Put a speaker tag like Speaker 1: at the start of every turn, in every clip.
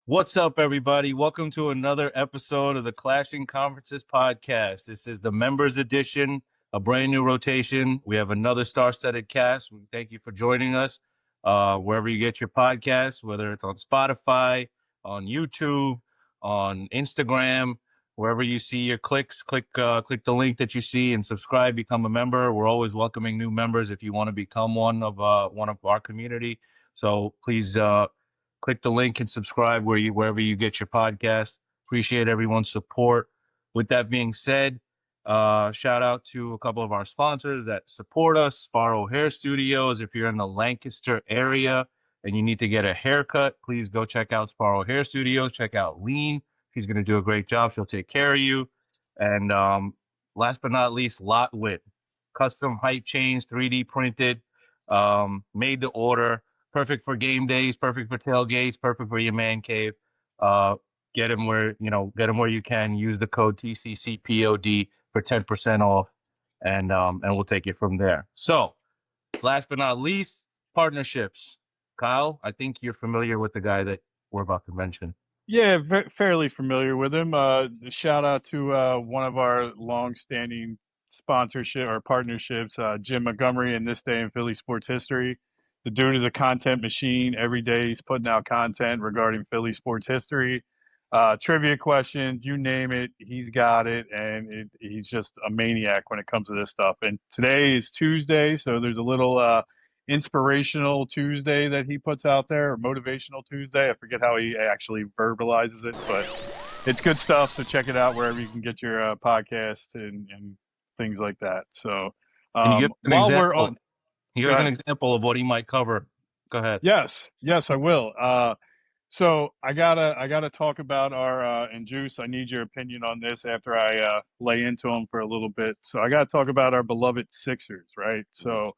Speaker 1: What's up, everybody? Welcome to another episode of the Clashing Conferences podcast. This is the members edition, a brand new rotation. We have another star-studded cast. We thank you for joining us wherever you get your podcasts, whether it's on Spotify, on YouTube, on Instagram, wherever you see your clicks. Click the link that you see and subscribe. Become a member. We're always welcoming new members if you want to become one of our community. So please. Click the link and subscribe wherever you get your podcast. Appreciate everyone's support. With that being said, shout out to a couple of our sponsors that support us. Sparrow Hair Studios. If you're in the Lancaster area and you need to get a haircut, please go check out Sparrow Hair Studios. Check out LOTWYN. She's going to do a great job. She'll take care of you. And last but not least, LOTWYN. Custom height chains, 3D printed, made to order. Perfect for game days, perfect for tailgates, perfect for your man cave. Get them where you can. Use the code TCCPOD for 10% off, and we'll take it from there. So, last but not least, partnerships. Kyle, I think you're familiar with the guy that we're about to mention.
Speaker 2: Yeah, fairly familiar with him. Shout out to one of our long-standing sponsorship or partnerships, Jim Montgomery, in This Day in Philly Sports History. The dude is a content machine. Every day he's putting out content regarding Philly sports history, trivia questions, you name it, he's got it, and he's just a maniac when it comes to this stuff. And today is Tuesday, so there's a little inspirational Tuesday that he puts out there, or motivational Tuesday. I forget how he actually verbalizes it, but it's good stuff. So check it out wherever you can get your podcast and things like that. So
Speaker 1: Can you give an
Speaker 2: while
Speaker 1: example?
Speaker 2: we're on,
Speaker 1: Here's an example of what he might cover. Go ahead.
Speaker 2: yes, I will. So I gotta talk about our and Juice. I need your opinion on this after I lay into them for a little bit. So I gotta talk about our beloved Sixers, right? So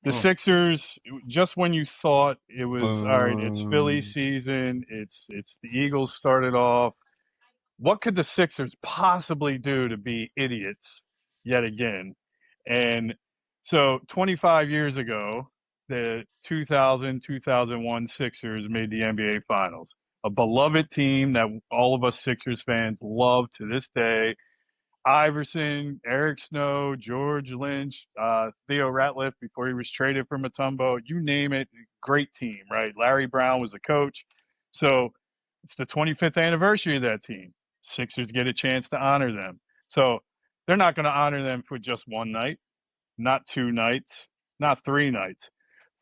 Speaker 2: the Sixers, just when you thought it was all right, it's Philly season, it's the Eagles started off. What could the Sixers possibly do to be idiots yet again? And so 25 years ago, the 2000-2001 Sixers made the NBA Finals. A beloved team that all of us Sixers fans love to this day. Iverson, Eric Snow, George Lynch, Theo Ratliff before he was traded from Mutombo, you name it, great team, right? Larry Brown was the coach. So it's the 25th anniversary of that team. Sixers get a chance to honor them. So they're not going to honor them for just one night, not 2 nights, not 3 nights.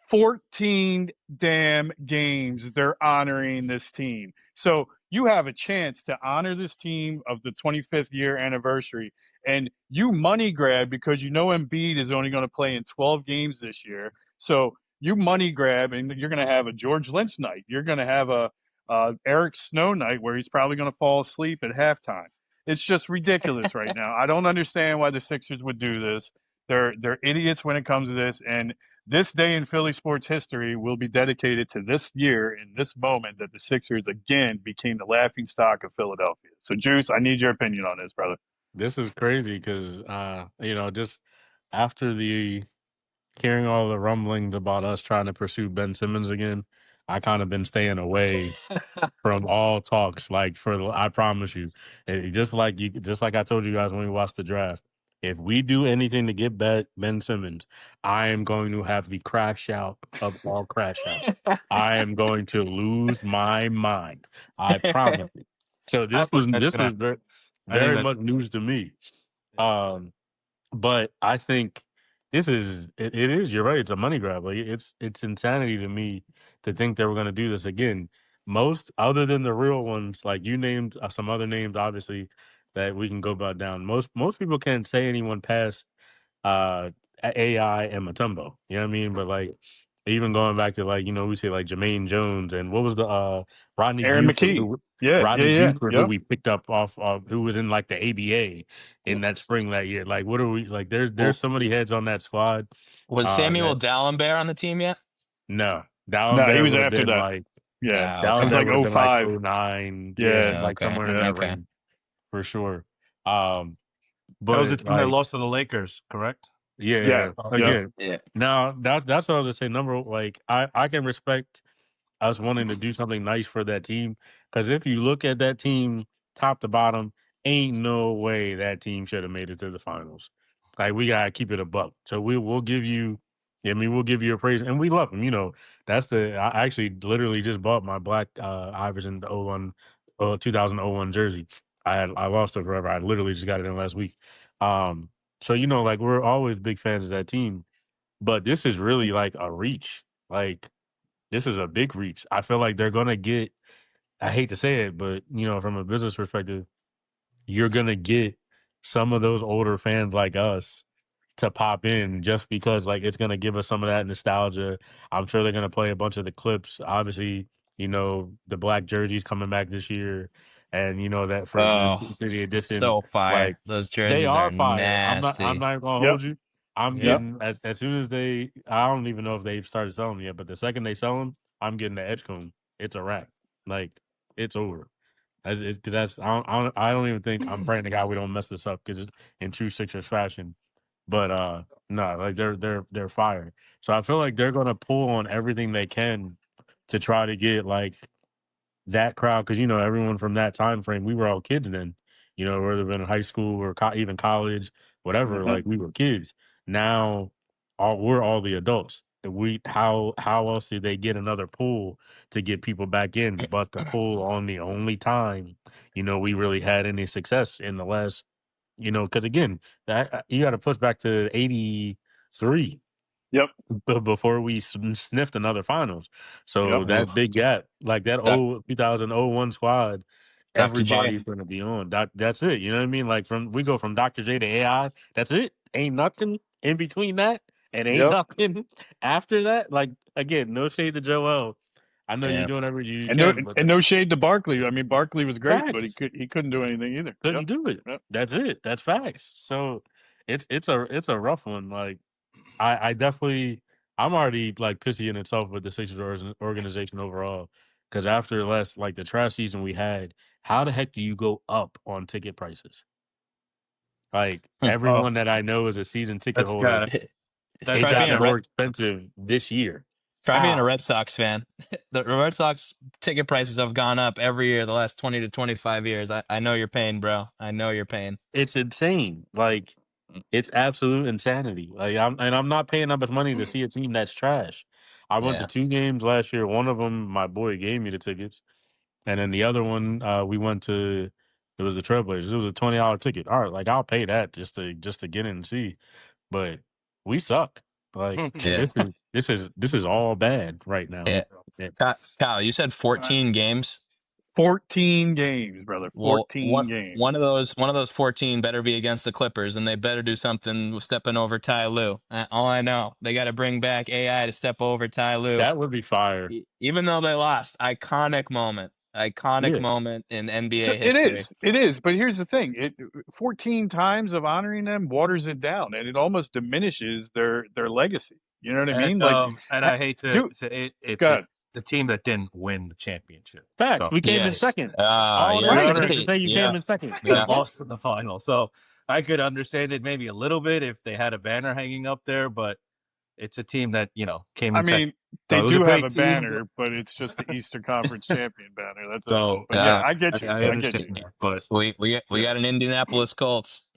Speaker 2: 14 damn games they're honoring this team. So you have a chance to honor this team of the 25th year anniversary, and you money grab because you know Embiid is only going to play in 12 games this year. So you money grab, and you're going to have a George Lynch night. You're going to have a Eric Snow night where he's probably going to fall asleep at halftime. It's just ridiculous right now. I don't understand why the Sixers would do this. They're idiots when it comes to this, and this day in Philly sports history will be dedicated to this year and this moment that the Sixers again became the laughingstock of Philadelphia. So, Juice, I need your opinion on this, brother.
Speaker 3: This is crazy because, just after hearing all the rumblings about us trying to pursue Ben Simmons again, I kind of been staying away from all talks. I promise you, just like I told you guys when we watched the draft. If we do anything to get Ben Simmons, I am going to have the crash out of all crash outs. I am going to lose my mind. I promise you. So this was very much news to me. But I think it is, you're right. It's a money grab. Like it's insanity to me to think that we're going to do this again. Most other than the real ones, like you named some other names, obviously, that we can go about down. Most people can't say anyone past AI and Mutombo. You know what I mean? But like even going back to we say like Jermaine Jones and what was the Rodney
Speaker 2: Aaron
Speaker 3: Buford,
Speaker 2: McKee. Buford,
Speaker 3: who we picked up off who was in like the ABA in that spring that year. Like what are we like? There's so many heads on that squad.
Speaker 4: Was Samuel Dallenberg on the team yet?
Speaker 3: No,
Speaker 2: no, he was after that.
Speaker 3: Like,
Speaker 2: yeah,
Speaker 3: Dallenberg
Speaker 2: it was like 05,
Speaker 3: 09.
Speaker 2: Yeah,
Speaker 3: like somewhere in that range for sure.
Speaker 1: But that was the team that lost to the Lakers, correct?
Speaker 3: Yeah. Again, now that's what I was gonna say. I can respect us wanting to do something nice for that team. Because if you look at that team top to bottom, ain't no way that team should have made it to the finals. Like, we gotta keep it a buck. So we'll give you. I mean, we'll give you a praise, and we love them. You know, that's the. I actually literally just bought my black Iverson 2001 jersey. I lost it forever. I literally just got it in last week. So you know, like, we're always big fans of that team, but this is really like a reach. Like, this is a big reach. I feel like they're gonna get. I hate to say it, but you know, from a business perspective, you're gonna get some of those older fans like us to pop in just because, like, it's gonna give us some of that nostalgia. I'm sure they're gonna play a bunch of the clips. Obviously, you know, the black jerseys coming back this year, and you know that for the
Speaker 4: Oh,
Speaker 3: City Edition,
Speaker 4: so fire.
Speaker 3: like,
Speaker 4: Those
Speaker 3: they
Speaker 4: jerseys are
Speaker 3: are fire. I'm
Speaker 4: nasty.
Speaker 3: not gonna
Speaker 2: Yep.
Speaker 3: hold you. I'm
Speaker 2: Yep.
Speaker 3: getting as soon as they. I don't even know if they've started selling them yet, but the second they sell them, I'm getting the Edgecombe. It's a wrap. Like, it's over. Because that's I don't even think I'm praying to God we don't mess this up because it's in true Sixers fashion. But no, like, they're fire. So I feel like they're gonna pull on everything they can to try to get like that crowd, because you know everyone from that time frame, we were all kids then. You know, whether in high school or even college, whatever.
Speaker 2: Mhm.
Speaker 3: Like, we were kids. Now, we're all the adults. We how else do they get another pool to get people back in? But the pool on the only time, you know, we really had any success in the last, you know, because again, that you got to push back to '83
Speaker 2: Yep.
Speaker 3: before we sniffed another finals. So
Speaker 2: Yep.
Speaker 3: that big gap, like that
Speaker 4: Doc,
Speaker 3: 2001 squad,
Speaker 4: Dr. J.
Speaker 3: everybody's going to be on. That's it. You know what I mean? Like, we go from Dr. J to AI. That's it. Ain't nothing in between that, and ain't
Speaker 2: Yep.
Speaker 3: nothing after that. Like, again, no shade to Joel. I know you're
Speaker 4: Yeah.
Speaker 3: doing everything you
Speaker 2: And no,
Speaker 3: can, but
Speaker 2: and no shade to Barkley. I mean, Barkley was great, but
Speaker 3: facts
Speaker 2: he couldn't do anything either. Yep.
Speaker 3: couldn't do it.
Speaker 2: Yep.
Speaker 3: That's it. That's facts. So it's a rough one. Like, I definitely, I'm already like pissy in itself with the Sixers organization overall. Because after like the trash season we had, how the heck do you go up on ticket prices? Like,
Speaker 2: Oh,
Speaker 3: everyone that I know is a season ticket
Speaker 1: That's
Speaker 3: holder,
Speaker 1: got that's
Speaker 3: it
Speaker 4: Try being
Speaker 3: got
Speaker 4: a
Speaker 1: gotta
Speaker 3: more
Speaker 4: Red
Speaker 3: expensive this year.
Speaker 4: Try being a
Speaker 3: How?
Speaker 4: Red Sox fan. The Red Sox ticket prices have gone up every year the last 20 to 25 years. I know your pain, bro. I know your pain.
Speaker 3: It's insane. Like, it's absolute insanity. Like, I'm not paying that much money to see a team that's trash. I went to
Speaker 4: Yeah.
Speaker 3: 2 games last year. One of them, my boy gave me the tickets. And then the other one, we went to. It was the Trailblazers. It was a $20 ticket. All right, like, I'll pay that just to get in and see. But we suck. Like,
Speaker 4: Yeah.
Speaker 3: this is all bad right now.
Speaker 4: Yeah.
Speaker 3: Yeah.
Speaker 4: Kyle, you said 14 games.
Speaker 2: 14 games, brother.
Speaker 4: Well,
Speaker 2: 14 games.
Speaker 4: one of those 14 better be against the Clippers, and they better do something with stepping over Ty Lue. All I know, they got to bring back AI to step over Ty Lue.
Speaker 3: That would be fire.
Speaker 4: Even though they lost, iconic
Speaker 3: Yeah.
Speaker 4: moment in
Speaker 2: So
Speaker 4: NBA
Speaker 2: it
Speaker 4: history.
Speaker 2: is. But here's the thing: 14 times of honoring them waters it down, and it almost diminishes their legacy. You know what I mean? Like,
Speaker 1: and I hate to
Speaker 2: do
Speaker 1: say
Speaker 2: God,
Speaker 1: it's the team that didn't win the championship.
Speaker 3: Facts.
Speaker 1: So
Speaker 3: We came in
Speaker 4: Yes.
Speaker 3: second. All that
Speaker 1: you're
Speaker 2: right?
Speaker 3: extra shit to
Speaker 4: Right.
Speaker 3: say you
Speaker 4: Yeah.
Speaker 3: came in second.
Speaker 4: Yeah.
Speaker 1: and lost in the final. So I could understand it maybe a little bit if they had a banner hanging up there, but it's a team that, came
Speaker 2: I
Speaker 1: in second.
Speaker 2: mean,
Speaker 1: So
Speaker 2: they
Speaker 1: it was a
Speaker 2: do have
Speaker 1: great
Speaker 2: a
Speaker 1: team.
Speaker 2: banner, but it's just the Eastern Conference champion banner. That's it.
Speaker 1: So
Speaker 2: But yeah, I get you.
Speaker 1: I
Speaker 2: I get you.
Speaker 1: understand that. But
Speaker 4: We got an Indianapolis Colts.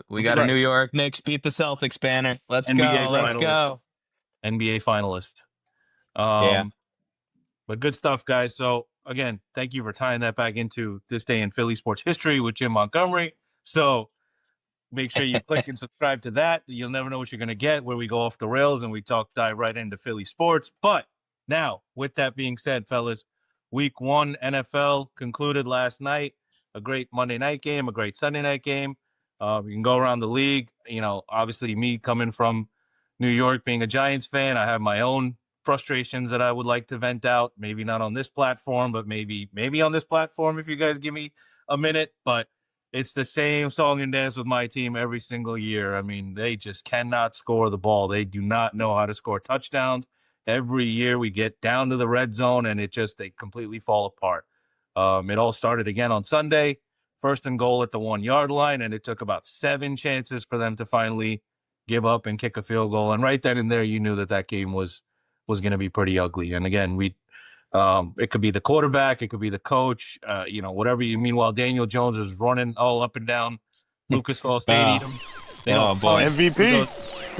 Speaker 4: We got a
Speaker 2: Right.
Speaker 4: New York Knicks beat the Celtics banner. Let's
Speaker 1: NBA
Speaker 4: go. Let's go.
Speaker 1: NBA finalist.
Speaker 4: Yeah.
Speaker 1: But good stuff, guys. So again, thank you for tying that back into this day in Philly sports history with Jim Montgomery. So make sure you click and subscribe to that. You'll never know what you're going to get where we go off the rails and we dive right into Philly sports. But now, with that being said, fellas, week 1 NFL concluded last night. A great Monday night game, a great Sunday night game. You can go around the league. Obviously, me coming from New York, being a Giants fan, I have my own frustrations that I would like to vent out. Maybe not on this platform, but maybe on this platform if you guys give me a minute. But it's the same song and dance with my team every single year. I mean, they just cannot score the ball. They do not know how to score touchdowns. Every year we get down to the red zone and they completely fall apart. It all started again on Sunday, 1st and goal at the 1-yard line, and it took about 7 chances for them to finally give up and kick a field goal. And right then and there, you knew that game was going to be pretty ugly. And again, It could be the quarterback, it could be the coach, whatever you mean. While Daniel Jones is running all up and down Lucas Oil Stadium, they
Speaker 4: Oh,
Speaker 1: don't
Speaker 4: boy.
Speaker 1: punt.
Speaker 2: MVP.
Speaker 1: He goes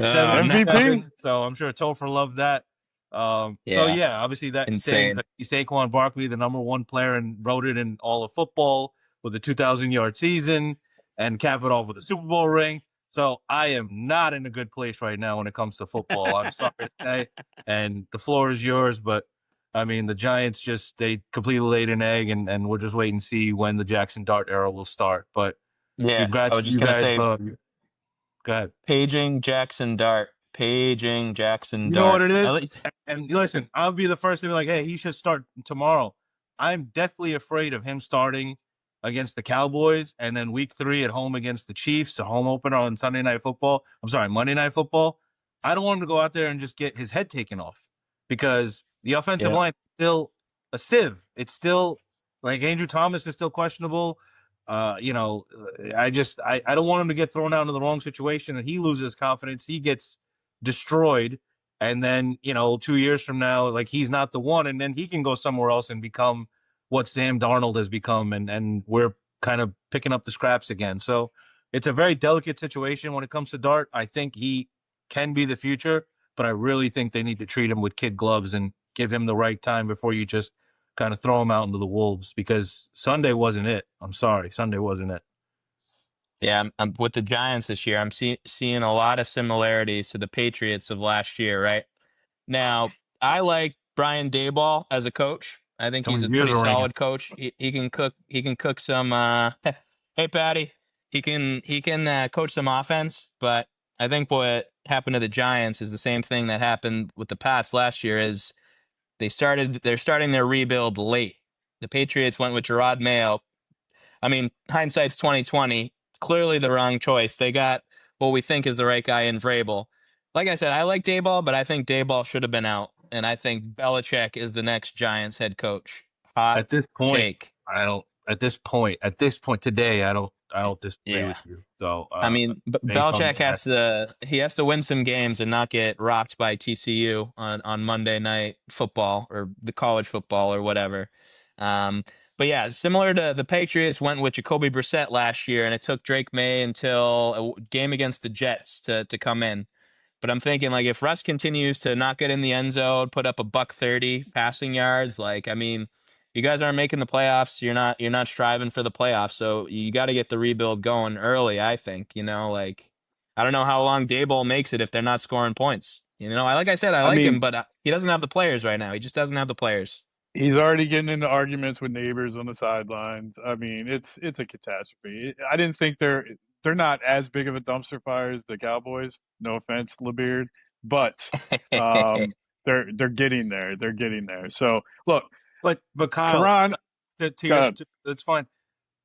Speaker 2: MVP.
Speaker 1: 7-7, so I'm sure Topher loved that. So
Speaker 4: Yeah.
Speaker 1: yeah, obviously that
Speaker 4: Insane.
Speaker 1: stinks. Saquon Barkley, the number one player, and wrote it in all of football with a 2,000-yard season and cap it off with a Super Bowl ring. So I am not in a good place right now when it comes to football. I'm sorry to say, and the floor is yours. But I mean, the Giants they completely laid an egg, and we'll just wait and see when the Jackson Dart era will start. But
Speaker 4: Yeah.
Speaker 1: congrats
Speaker 4: I was
Speaker 1: to
Speaker 4: just
Speaker 1: you
Speaker 4: going to
Speaker 1: guys.
Speaker 4: say,
Speaker 1: Go ahead.
Speaker 4: paging Jackson Dart. Paging Jackson
Speaker 1: You
Speaker 4: Dart.
Speaker 1: know what it
Speaker 4: At
Speaker 1: is?
Speaker 4: least-
Speaker 1: And listen, I'll be the first to be like, hey, he should start tomorrow. I'm deathly afraid of him starting against the Cowboys and then week 3 at home against the Chiefs, a home opener on Monday Night Football. I don't want him to go out there and just get his head taken off because the offensive line is still a sieve. It's still like Andrew Thomas is still questionable. I don't want him to get thrown out into the wrong situation and he loses confidence. He gets destroyed. And then, 2 years from now, like he's not the one. And then he can go somewhere else and become what Sam Darnold has become. And we're kind of picking up the scraps again. So it's a very delicate situation when it comes to Dart. I think he can be the future, but I really think they need to treat him with kid gloves and give him the right time before you just kind of throw him out into the wolves because Sunday wasn't it. I'm sorry. Sunday wasn't it.
Speaker 4: Yeah, I'm with the Giants this year. I'm seeing a lot of similarities to the Patriots of last year, right? Now, I like Brian Daboll as a coach. I think he's a pretty solid coach. He can cook. He can cook some. Hey, Patty. He can coach some offense. But I think what happened to the Giants is the same thing that happened with the Pats last year. Is they're starting their rebuild late. The Patriots went with Gerard Mayo. I mean, hindsight's 2020. Clearly the wrong choice. They got what we think is the right guy in Vrabel. Like I said, I like Daboll, but I think Daboll should have been out. And I think Belichick is the next Giants head coach. Hot
Speaker 1: At this point,
Speaker 4: take.
Speaker 1: at this point today, I don't disagree with you. So,
Speaker 4: I mean,
Speaker 1: based on
Speaker 4: Belichick has to win some games and not get rocked by TCU on Monday Night Football or the college football or whatever. But yeah, similar to the Patriots went with Jacoby Brissett last year, and it took Drake May until a game against the Jets to come in. But I'm thinking, like, if Russ continues to not get in the end zone, put up a $130 passing yards, like, I mean, you guys aren't making the playoffs. You're not striving for the playoffs. So you got to get the rebuild going early, I think. Like, I don't know how long Daboll makes it if they're not scoring points. Like I said, I like him, but he doesn't have the players right now. He just doesn't have the players.
Speaker 2: He's already getting into arguments with neighbors on the sidelines. I mean, it's a catastrophe. I didn't think they're not as big of a dumpster fire as the Cowboys. No offense, LeBeard, but they're getting there. They're getting there. So look,
Speaker 1: but Kyle,
Speaker 2: Karan,
Speaker 1: that's fine.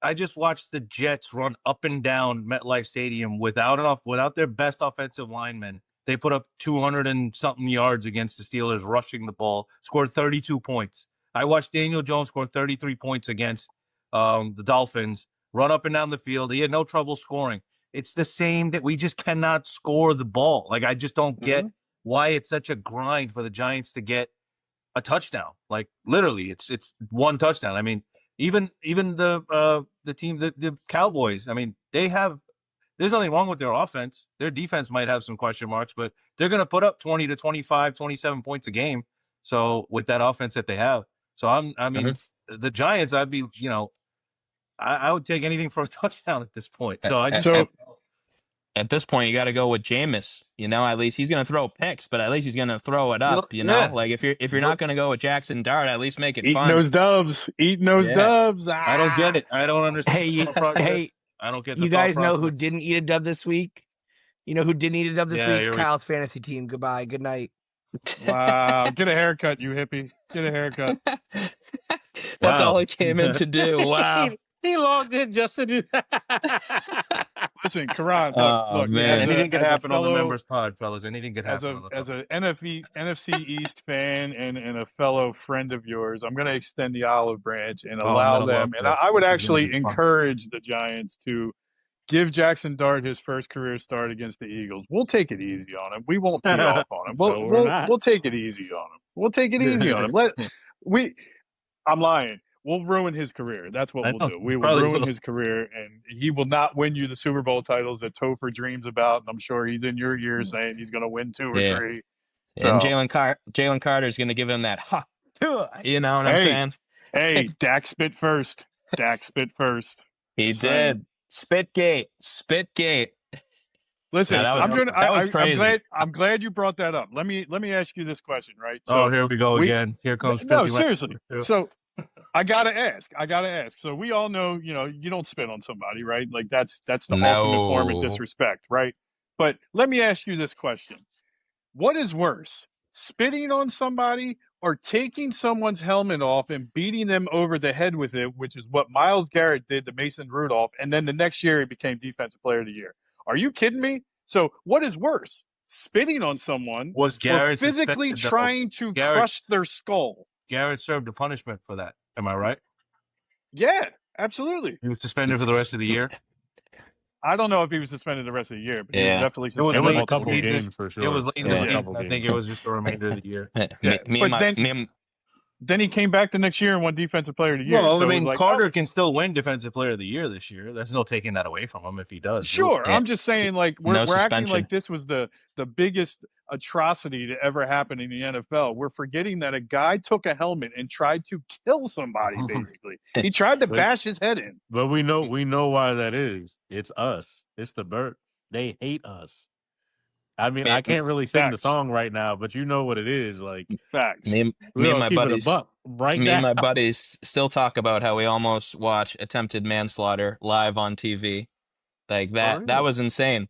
Speaker 1: I just watched the Jets run up and down MetLife Stadium without their best offensive linemen. They put up 200 and something yards against the Steelers rushing the ball, scored 32 points. I watched Daniel Jones score 33 points against the Dolphins, run up and down the field. He had no trouble scoring. It's the same that we just cannot score the ball. Like, I just don't get why it's such a grind for the Giants to get a touchdown. Like, literally, it's one touchdown. I mean, even the team, the Cowboys, I mean, there's nothing wrong with their offense. Their defense might have some question marks, but they're going to put up 20 to 25, 27 points a game. So with that offense that they have. So the Giants, I'd be, I would take anything for a touchdown at this point. So
Speaker 4: at this point, you got to go with Jameis. At least he's going to throw picks, but at least he's going to throw it up. Like if you're not going to go with Jackson Dart, at least make it
Speaker 2: eating
Speaker 4: fun.
Speaker 2: those dubs.
Speaker 1: I don't get it. I don't understand.
Speaker 5: Hey,
Speaker 1: I don't get.
Speaker 5: You guys know who didn't eat a dub this week? You know who didn't eat a dub this week?
Speaker 1: You're
Speaker 5: Kyle's fantasy team. Goodbye. Good night.
Speaker 2: Wow. Get a haircut, you hippie. Get a haircut.
Speaker 4: That's all he came in to do. Wow.
Speaker 3: He logged in just to do that.
Speaker 2: Listen, Karan, look,
Speaker 4: man.
Speaker 1: Anything could happen on the members pod, fellas. Anything could happen.
Speaker 2: As an NFC East fan and a fellow friend of yours, I'm going to extend the olive branch and allow them. And I would actually encourage the Giants to give Jackson Dart his first career start against the Eagles. We'll take it easy on him. We won't tee off on him. We'll take it easy on him. We'll take it easy on him. I'm lying. We'll ruin his career. That's what
Speaker 1: I
Speaker 2: we'll
Speaker 1: know.
Speaker 2: do. We will
Speaker 1: Probably
Speaker 2: ruin
Speaker 1: will.
Speaker 2: his career, and he will not win you the Super Bowl titles that Topher dreams about. And I'm sure he's in your ear saying he's going to win 2 or
Speaker 4: Yeah.
Speaker 2: 3.
Speaker 4: And
Speaker 2: So,
Speaker 4: Jalen Carter's going to give him that, you know what I'm saying?
Speaker 2: hey, Dak spit first. Dak spit first.
Speaker 4: He
Speaker 2: Just saying.
Speaker 4: did. Spitgate.
Speaker 2: Listen,
Speaker 4: Now, that was
Speaker 2: I'm
Speaker 4: crazy.
Speaker 2: glad you brought that up. Let me ask you this question, right?
Speaker 1: Oh, here we go again. Here comes
Speaker 2: no,
Speaker 1: Philly.
Speaker 2: seriously. So I gotta ask. So we all know, you don't spit on somebody, right? Like that's the ultimate form of
Speaker 4: No.
Speaker 2: disrespect, right? But let me ask you this question: what is worse, spitting on somebody or taking someone's helmet off and beating them over the head with it, which is what Myles Garrett did to Mason Rudolph, and then the next year he became Defensive Player of the Year? Are you kidding me? So what is worse, spitting on someone
Speaker 1: Was
Speaker 2: or
Speaker 1: Garrett
Speaker 2: physically
Speaker 1: suspended, though?
Speaker 2: trying to crush their skull?
Speaker 1: Garrett served a punishment for that. Am I right?
Speaker 2: Yeah, absolutely.
Speaker 1: He was suspended for the rest of the year.
Speaker 2: I don't know if he was suspended the rest of the year, but he was
Speaker 4: Yeah.
Speaker 2: definitely
Speaker 1: It was
Speaker 2: suspended
Speaker 3: It was a
Speaker 2: multiple
Speaker 3: couple
Speaker 2: games.
Speaker 3: games for sure.
Speaker 1: It was late in the
Speaker 3: It was a
Speaker 1: season.
Speaker 3: couple
Speaker 1: I think
Speaker 3: games.
Speaker 1: it was just the remainder of the year.
Speaker 2: Yeah,
Speaker 4: Me and
Speaker 2: Then he came back the next year and won Defensive Player of the Year.
Speaker 1: Well,
Speaker 2: so
Speaker 1: I mean,
Speaker 2: like,
Speaker 1: Carter can still win Defensive Player of the Year this year. That's no taking that away from him if he does.
Speaker 2: Sure,
Speaker 4: Yeah.
Speaker 2: I'm just saying, like we're
Speaker 4: No
Speaker 2: acting
Speaker 4: suspension.
Speaker 2: like this was the biggest atrocity to ever happen in the NFL. We're forgetting that a guy took a helmet and tried to kill somebody. Basically, he tried to bash his head in.
Speaker 3: But we know why that is. It's us. It's the Burt. They hate us. I mean, I can't really sing the
Speaker 2: Facts.
Speaker 3: song right now, but you know what it is. Like,
Speaker 2: Facts.
Speaker 4: me and
Speaker 3: we'll
Speaker 4: my
Speaker 3: keep it a
Speaker 4: buddies.
Speaker 3: buck right
Speaker 4: Me
Speaker 3: now.
Speaker 4: and my buddies still talk about how we almost watch attempted manslaughter live on TV. Like that was insane.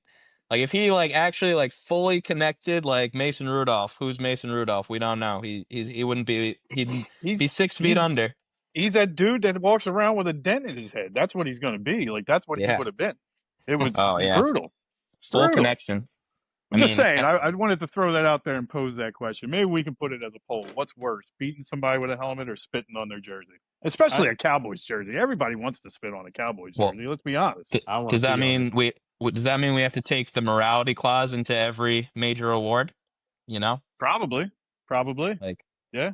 Speaker 4: Like if he like actually like fully connected like Mason Rudolph. Who's Mason Rudolph? We don't know. He wouldn't be he'd be 6 feet under.
Speaker 2: He's that dude that walks around with a dent in his head. That's what he's going to be. Like that's what he
Speaker 4: Yeah.
Speaker 2: would have been. It was
Speaker 4: Oh yeah.
Speaker 2: brutal.
Speaker 4: Full
Speaker 2: Brutal.
Speaker 4: connection.
Speaker 2: I'm just saying, I wanted to throw that out there and pose that question. Maybe we can put it as a poll. What's worse, beating somebody with a helmet or spitting on their jersey? Especially a Cowboys jersey. Everybody wants to spit on a Cowboys jersey. Let's be honest.
Speaker 4: Does that mean we have to take the morality clause into every major award? You know?
Speaker 2: Probably.
Speaker 4: Like
Speaker 2: yeah.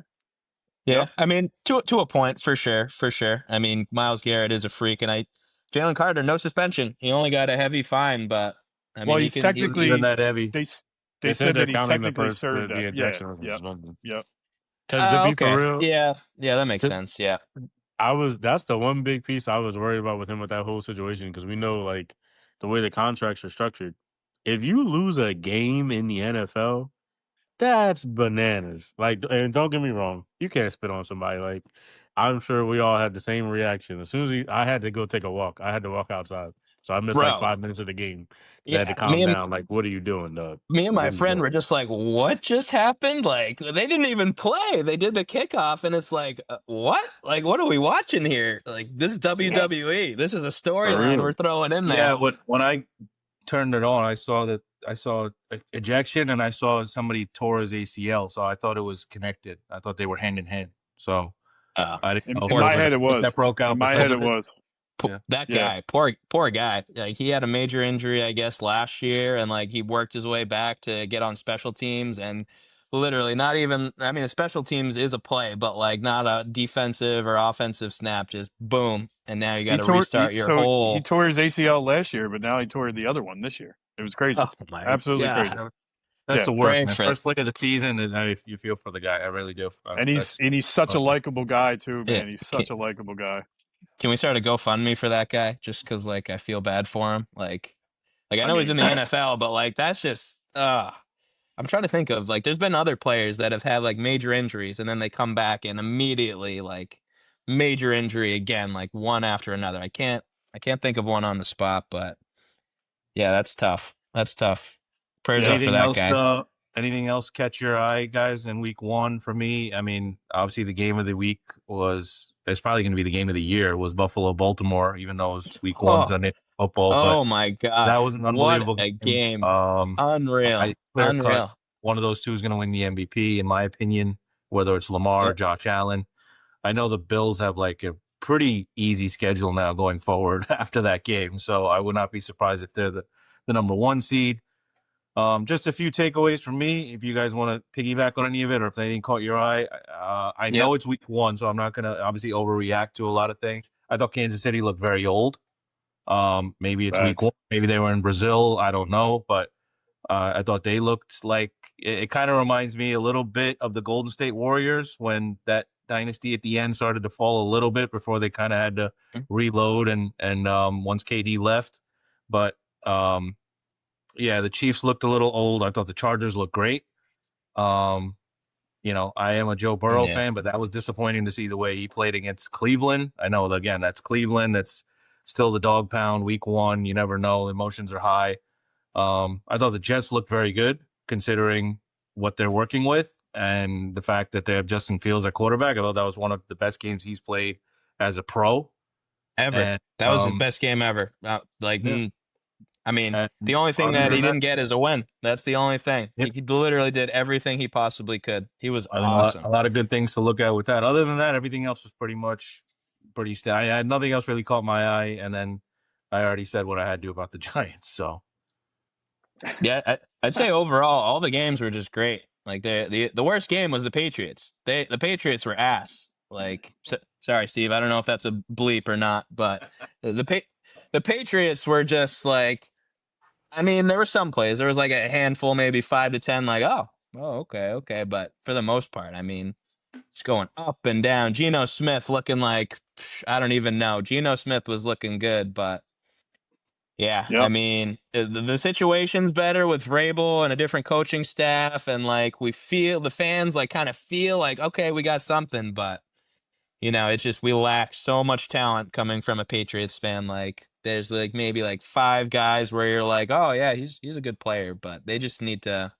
Speaker 4: Yeah. I mean, to a point, for sure. I mean, Myles Garrett is a freak, and Jalen Carter, no suspension. He only got a heavy fine, but I mean,
Speaker 2: he's technically
Speaker 1: even that heavy.
Speaker 2: They said that he technically
Speaker 3: the
Speaker 2: served
Speaker 3: the
Speaker 2: that.
Speaker 3: ejection of suspension.
Speaker 2: Yep.
Speaker 3: Because to be for real,
Speaker 4: yeah, that makes sense. Yeah,
Speaker 3: that's the one big piece I was worried about with him with that whole situation, because we know like the way the contracts are structured. If you lose a game in the NFL, that's bananas. Like, and don't get me wrong, you can't spit on somebody. Like, I'm sure we all had the same reaction. As soon as I had to go take a walk, I had to walk outside. So I missed like 5 minutes of the game. They had to calm down. Like, what are you doing, dog?
Speaker 4: Me and my friend were just like, what just happened? Like, they didn't even play. They did the kickoff, and it's like, what? Like, what are we watching here? Like, this is WWE. This is a storyline we're throwing in there.
Speaker 1: Yeah, when I turned it on, I saw ejection, and I saw somebody tore his ACL. So I thought it was connected. I thought they were hand in hand. So I didn't know.
Speaker 2: In my head, it was.
Speaker 1: That broke out.
Speaker 2: In my head, it was.
Speaker 4: That guy, poor guy. Like, he had a major injury, I guess, last year, and like he worked his way back to get on special teams, and literally not even. I mean, special teams is a play, but like not a defensive or offensive snap. Just boom, and now you got to restart your whole.
Speaker 2: He tore his ACL last year, but now he tore the other one this year. It was crazy.
Speaker 4: Oh my
Speaker 2: Absolutely
Speaker 4: God.
Speaker 2: crazy.
Speaker 1: That's the worst, man.
Speaker 4: Fred.
Speaker 1: First play of the season, and you feel for the guy. I really do.
Speaker 2: And he's such a likable guy too, man.
Speaker 4: Yeah.
Speaker 2: He's such a likable guy.
Speaker 4: Can we start a GoFundMe for that guy? Just because, like, I feel bad for him. Like I know he's in the NFL, but like that's just. I'm trying to think of, like, there's been other players that have had like major injuries, and then they come back and immediately like major injury again, like one after another. I can't think of one on the spot, but yeah, that's tough. Prayers up for that guy.
Speaker 1: Anything else catch your eye, guys, in week 1 for me? I mean, obviously the game of the week it's probably going to be the game of the year, was Buffalo-Baltimore, even though it was week 1 Sunday football.
Speaker 4: Oh my God.
Speaker 1: That was an unbelievable
Speaker 4: game.
Speaker 1: Unreal.
Speaker 4: Unreal.
Speaker 1: One of those two is going to win the MVP, in my opinion, whether it's Lamar or Josh Allen. I know the Bills have like a pretty easy schedule now going forward after that game, so I would not be surprised if they're the number 1 seed. Just a few takeaways from me. If you guys want to piggyback on any of it, or if anything caught your eye, I
Speaker 4: Yep.
Speaker 1: know it's week 1, so I'm not going to obviously overreact to a lot of things. I thought Kansas City looked very old. Maybe it's week
Speaker 2: Facts.
Speaker 1: 1. Maybe they were in Brazil. I don't know, but I thought they looked like it kind of reminds me a little bit of the Golden State Warriors when that dynasty at the end started to fall a little bit before they kind of had to reload and once KD left. But yeah, the Chiefs looked a little old. I thought the Chargers looked great. I am a Joe Burrow fan, but that was disappointing to see the way he played against Cleveland. I know, again, that's Cleveland. That's still the dog pound week 1. You never know. Emotions are high. I thought the Jets looked very good considering what they're working with and the fact that they have Justin Fields at quarterback. I thought that was one of the best games he's played as a pro.
Speaker 4: Ever.
Speaker 1: And,
Speaker 4: that was his best game ever.
Speaker 1: yeah.
Speaker 4: I mean,
Speaker 1: And
Speaker 4: the only thing
Speaker 1: other
Speaker 4: that
Speaker 1: than
Speaker 4: he didn't get is a win. That's the only thing.
Speaker 1: Yep.
Speaker 4: He literally did everything he possibly could. He was
Speaker 1: I think
Speaker 4: awesome.
Speaker 1: a lot of good things to look at with that. Other than that, everything else was pretty steady. I had nothing else really caught my eye, and then I already said what I had to do about the Giants. So
Speaker 4: Yeah, I'd say overall, all the games were just great. Like the worst game was the Patriots. The Patriots were ass. Like, sorry, Steve, I don't know if that's a bleep or not, but the Patriots were just like, I mean, there were some plays. There was like a handful, maybe 5 to 10. Like, oh, okay. But for the most part, I mean, it's going up and down. Geno Smith looking like I don't even know. Geno Smith was looking good, but. Yeah, I
Speaker 2: Yep.
Speaker 4: mean, the situation's better with Vrabel and a different coaching staff, and like the fans like kind of feel like, okay, we got something, but it's just we lack so much talent coming from a Patriots fan. Like there's like maybe like 5 guys where you're like, oh yeah, he's a good player, but they just need to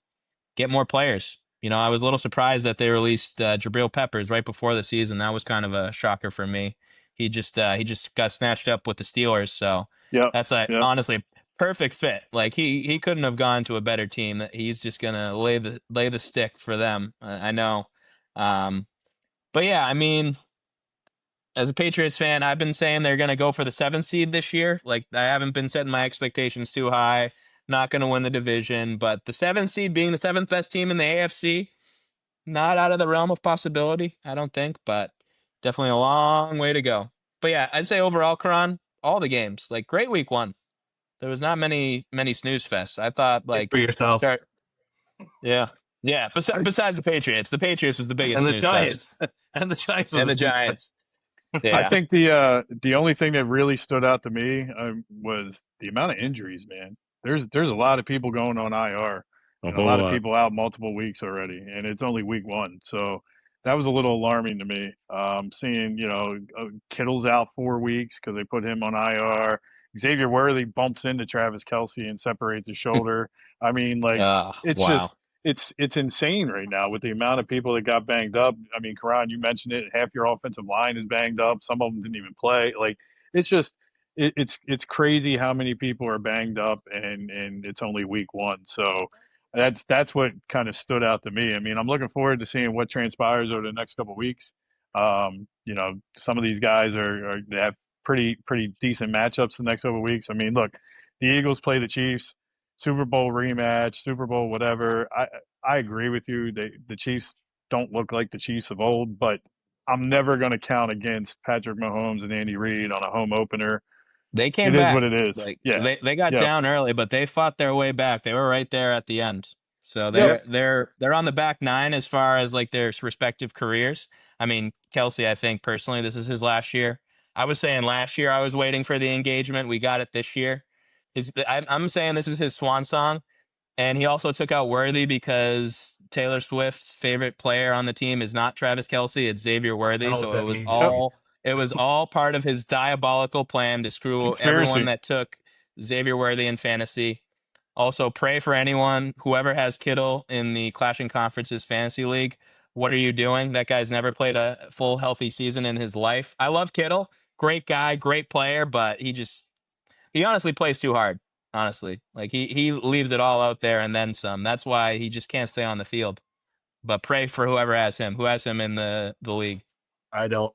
Speaker 4: get more players. I was a little surprised that they released Jabril Peppers right before the season. That was kind of a shocker for me. He just got snatched up with the Steelers, so
Speaker 2: Yep.
Speaker 4: that's
Speaker 2: Yep.
Speaker 4: honestly perfect fit. Like he couldn't have gone to a better team. That he's just gonna lay the stick for them. I know, but yeah, I mean, as a Patriots fan, I've been saying they're gonna go for the 7th seed this year. Like I haven't been setting my expectations too high. Not gonna win the division, but the 7th seed being the 7th best team in the AFC, not out of the realm of possibility, I don't think, but definitely a long way to go. But yeah, I'd say overall, Karan, all the games, like great week 1. There was not many snooze fests. I thought like
Speaker 1: for yourself
Speaker 4: yeah. Besides the Patriots was the biggest
Speaker 1: and the
Speaker 4: snooze
Speaker 1: Giants
Speaker 4: fest.
Speaker 1: and the Giants was
Speaker 4: And
Speaker 1: a
Speaker 4: the
Speaker 1: snooze fest.
Speaker 4: Giants.
Speaker 2: I
Speaker 4: Yeah.
Speaker 2: think the only thing that really stood out to me was the amount of injuries, man. There's a lot of people going on IR and a lot of people out multiple weeks already, and it's only week 1. So that was a little alarming to me. Seeing Kittle's out 4 weeks because they put him on IR. Xavier Worthy bumps into Travis Kelce and separates his shoulder. I mean, like it's
Speaker 4: wow.
Speaker 2: just it's insane right now with the amount of people that got banged up. I mean, Karan, you mentioned it. Half your offensive line is banged up. Some of them didn't even play. Like it's just it's crazy how many people are banged up, and it's only week 1. So that's what kind of stood out to me. I mean, I'm looking forward to seeing what transpires over the next couple of weeks. Some of these guys they have pretty decent matchups the next couple of weeks. I mean, look, the Eagles play the Chiefs. Super Bowl rematch, Super Bowl whatever. I agree with you. The Chiefs don't look like the Chiefs of old, but I'm never going to count against Patrick Mahomes and Andy Reid on a home opener.
Speaker 4: They came
Speaker 2: It is
Speaker 4: back.
Speaker 2: what it is.
Speaker 4: Like
Speaker 2: Yeah.
Speaker 4: they got down early, but they fought their way back. They were right there at the end. So they're on the back 9 as far as like their respective careers. I mean, Kelce, I think personally this is his last year. I was saying last year I was waiting for the engagement. We got it this year. I'm saying this is his swan song. And he also took out Worthy because Taylor Swift's favorite player on the team is not Travis Kelce, it's Xavier Worthy.
Speaker 1: know what
Speaker 4: So
Speaker 1: that means.
Speaker 4: it was all part of his diabolical plan to screw everyone
Speaker 2: Conspiracy.
Speaker 4: that took Xavier Worthy in fantasy. Also, pray for whoever has Kittle in the Clashing Conferences Fantasy League. What are you doing? That guy's never played a full healthy season in his life. I love Kittle. Great guy, great player, but he honestly plays too hard. Honestly, like he leaves it all out there and then some. That's why he just can't stay on the field. But pray for who has him in the league.
Speaker 1: I don't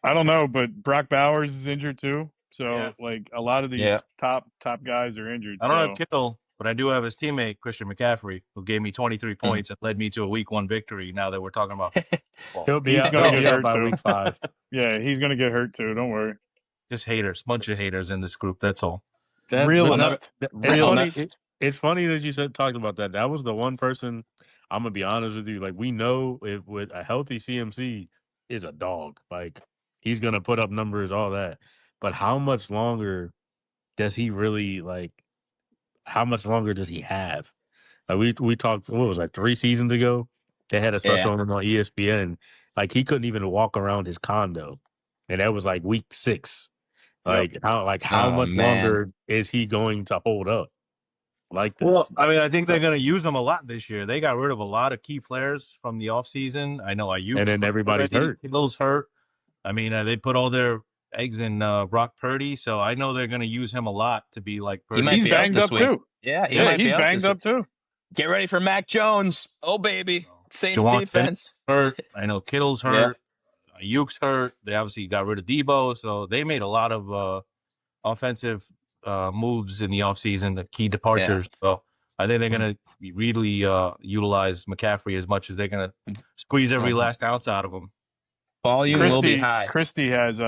Speaker 2: know, but Brock Bowers is injured too. So
Speaker 1: Yeah.
Speaker 2: like a lot of these top guys are injured.
Speaker 1: I don't
Speaker 2: so
Speaker 1: have Kittle. but I do have his teammate, Christian McCaffrey, who gave me 23
Speaker 4: Hmm.
Speaker 1: points and led me to a week 1 victory. Now that we're talking about football.
Speaker 3: He'll be
Speaker 2: He's
Speaker 3: out.
Speaker 2: gonna
Speaker 3: He'll
Speaker 2: get
Speaker 3: be out
Speaker 2: hurt
Speaker 3: by
Speaker 2: too.
Speaker 3: week 5.
Speaker 2: Yeah, he's gonna get hurt too. Don't worry.
Speaker 1: Just haters, bunch of haters in this group. That's all.
Speaker 2: Realist.
Speaker 3: It's funny that you talked about that. That was the one person. I'm gonna be honest with you. Like, we know if with a healthy CMC is a dog. Like, he's gonna put up numbers, all that. But how much longer does he really like? How much longer does he have? Like, we talked. What was that? 3 seasons ago, they had a special on him on ESPN. Like, he couldn't even walk around his condo, and that was like week 6. Like, how much longer is he going to hold up like this?
Speaker 1: Well, I mean, I think they're going to use them a lot this year. They got rid of a lot of key players from the offseason. I know Ayuk.
Speaker 3: And then everybody's hurt.
Speaker 1: Kittle's hurt. I mean, they put all their eggs in Brock Purdy, so I know they're going to use him a lot to be like Purdy.
Speaker 2: He's banged up too.
Speaker 4: Yeah,
Speaker 2: he's banged up too.
Speaker 4: Get ready for Mac Jones. Oh, baby. Saints
Speaker 1: Juwan
Speaker 4: defense.
Speaker 1: Hurt. I know Kittle's hurt. Ayuk's hurt. They obviously got rid of Debo, so they made a lot of offensive moves in the offseason, the key departures. So I think they're going to really utilize McCaffrey as much as they're going to squeeze every last ounce out of him.
Speaker 4: Volume will be high.
Speaker 2: Christy has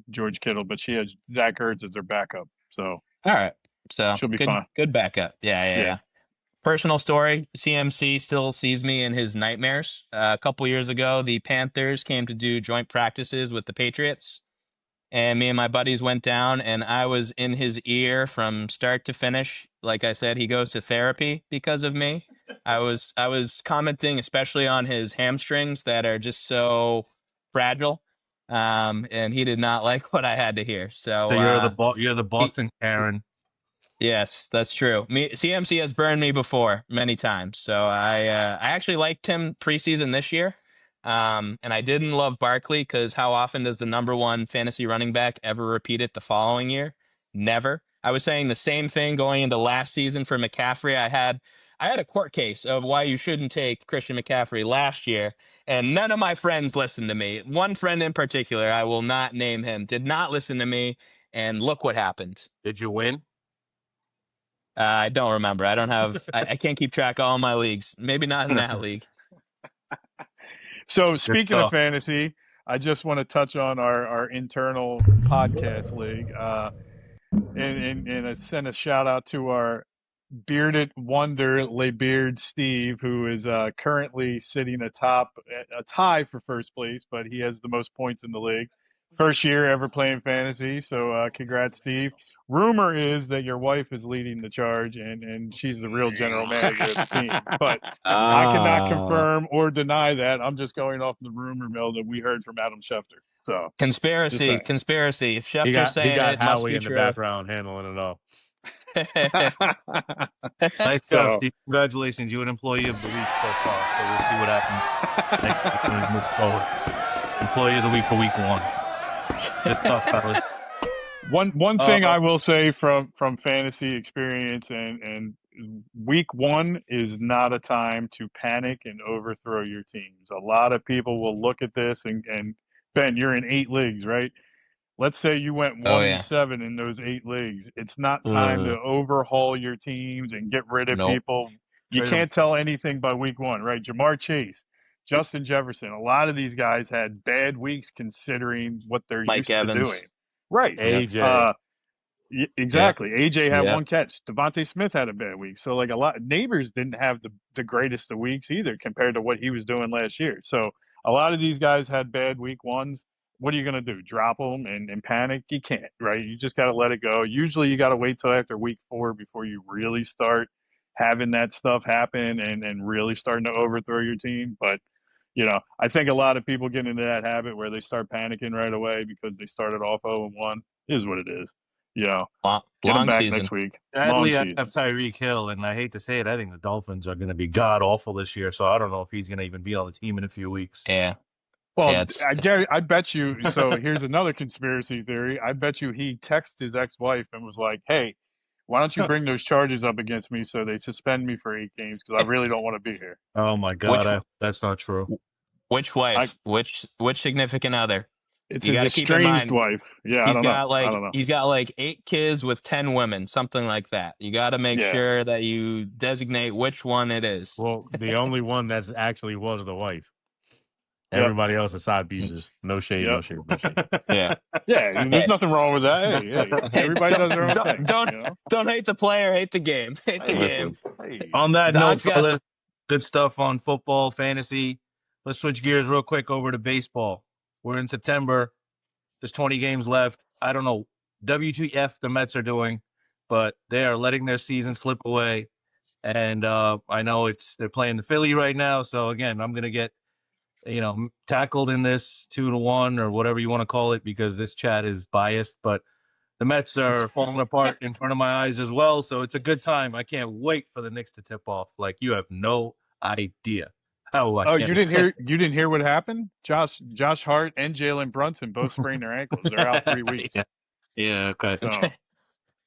Speaker 2: George Kittle, but she has Zach Ertz as her backup. So
Speaker 4: all right, so
Speaker 2: she'll be fine.
Speaker 4: Good backup. Yeah. Personal story: CMC still sees me in his nightmares. A couple years ago, the Panthers came to do joint practices with the Patriots, and me and my buddies went down, and I was in his ear from start to finish. Like I said, he goes to therapy because of me. I was commenting especially on his hamstrings that are just so fragile, and he did not like what I had to hear. So
Speaker 1: you're the Boston Karen.
Speaker 4: Yes, that's true. CMC has burned me before many times. So I actually liked him preseason this year. And I didn't love Barkley because how often does the number 1 fantasy running back ever repeat it the following year? Never. I was saying the same thing going into last season for McCaffrey. I had a court case of why you shouldn't take Christian McCaffrey last year, and none of my friends listened to me. One friend in particular, I will not name him, did not listen to me, and look what happened.
Speaker 1: Did you win?
Speaker 4: I don't remember. I don't have. I can't keep track of all my leagues. Maybe not in that league.
Speaker 2: So speaking of fantasy, I just want to touch on our internal podcast league, and I send a shout out to our bearded wonder, Le Beard Steve, who is currently sitting a tie for first place, but he has the most points in the league. First year ever playing fantasy, so congrats, Steve. Rumor is that your wife is leading the charge, and she's the real general manager of the team. But I cannot confirm or deny that. I'm just going off the rumor mill that we heard from Adam Schefter. So
Speaker 4: conspiracy. If Schefter's saying
Speaker 3: he got
Speaker 4: it, must
Speaker 3: Howie
Speaker 4: be
Speaker 3: in
Speaker 4: true.
Speaker 3: the background handling it all.
Speaker 1: Nice job, Steve. Congratulations. You're an employee of the week so far. So we'll see what happens next week when we move forward. Employee of the week for week 1. Good stuff, fellas.
Speaker 2: One thing I will say from fantasy experience and week 1 is not a time to panic and overthrow your teams. A lot of people will look at this and Ben, you're in 8 leagues, right? Let's say you went 1-7 in those 8 leagues. It's not time to overhaul your teams and get rid of people. You can't tell anything by week 1, right? Jamar Chase, Justin Jefferson, a lot of these guys had bad weeks considering what they're used to doing. Right.
Speaker 3: AJ.
Speaker 2: Exactly. AJ had 1 catch. Devontae Smith had a bad week. So like a lot neighbors didn't have the greatest of weeks either compared to what he was doing last year. So a lot of these guys had bad week 1s. What are you going to do? Drop them and panic? You can't, right? You just got to let it go. Usually you got to wait till after week 4 before you really start having that stuff happen and really starting to overthrow your team. But I think a lot of people get into that habit where they start panicking right away because they started off 0-1. Is what it is. Get them back
Speaker 4: season.
Speaker 2: next week.
Speaker 1: Sadly, I have Tyreek Hill, and I hate to say it, I think the Dolphins are going to be god awful this year. So I don't know if he's going to even be on the team in a few weeks.
Speaker 4: Yeah.
Speaker 2: Well, I bet you. So here's another conspiracy theory. I bet you he texted his ex-wife and was like, "Hey, why don't you bring those charges up against me so they suspend me for 8 games because I really don't want to be here."
Speaker 1: Oh my God, that's not true.
Speaker 4: Which wife? Which significant other?
Speaker 2: It's
Speaker 4: You
Speaker 2: his
Speaker 4: got to keep in
Speaker 2: estranged
Speaker 4: mind
Speaker 2: wife. Yeah, I don't know. I don't know.
Speaker 4: he's got like 8 kids with 10 women, something like that. You got to make
Speaker 2: Yeah.
Speaker 4: sure that you designate which one it is.
Speaker 3: Well, the only one that's actually was the wife.
Speaker 2: Yep.
Speaker 3: Everybody else is side pieces. No shade, no
Speaker 2: Yep.
Speaker 3: shade, no shade.
Speaker 4: Yeah.
Speaker 2: Yeah, there's
Speaker 4: Hey,
Speaker 2: nothing wrong with that. Hey,
Speaker 4: hey,
Speaker 2: everybody does their own thing.
Speaker 4: don't hate the player, hate the game. Hate the
Speaker 2: Hey,
Speaker 4: game.
Speaker 2: hey.
Speaker 1: On that note,
Speaker 4: Don's got
Speaker 1: fellas, good stuff on football, fantasy. Let's switch gears real quick over to baseball. We're in September. There's 20 games left. I don't know WTF the Mets are doing, but they are letting their season slip away. And I know they're playing the Philly right now. So again, I'm gonna get tackled in this 2-1 or whatever you want to call it because this chat is biased. But the Mets are falling apart in front of my eyes as well. So it's a good time. I can't wait for the Knicks to tip off. Like you have no idea how I can't.
Speaker 2: You didn't hear what happened? Josh Hart and Jalen Brunson both sprained their ankles. They're out 3 weeks.
Speaker 1: Yeah. Okay.
Speaker 2: So